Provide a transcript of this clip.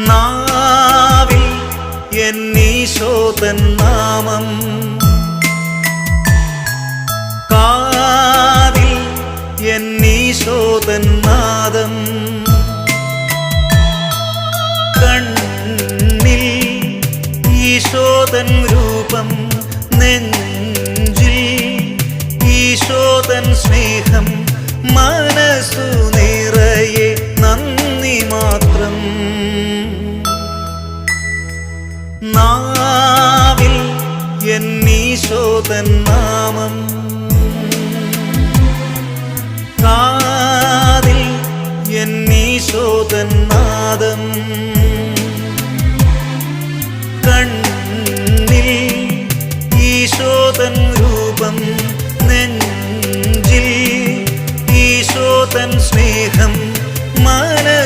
നാവിൽ എന്നീശോതൻ നാമം, കാതിൽ എന്നീശോതൻ നാദം, കണ്ണിൽ ഈശോതൻ രൂപം, നെഞ്ചിൽ ഈശോതൻ സ്നേഹം, മനസ്സു നിറയെ നന്ദി മാത്രം. നാവിൽ എന്നീശോതൻ നാമം, കാതിൽ എന്നീശോതൻ നാദം, കണ്ണിൽ ഈശോതൻ രൂപം, നെഞ്ചിൽ ഈശോതൻ സ്നേഹം,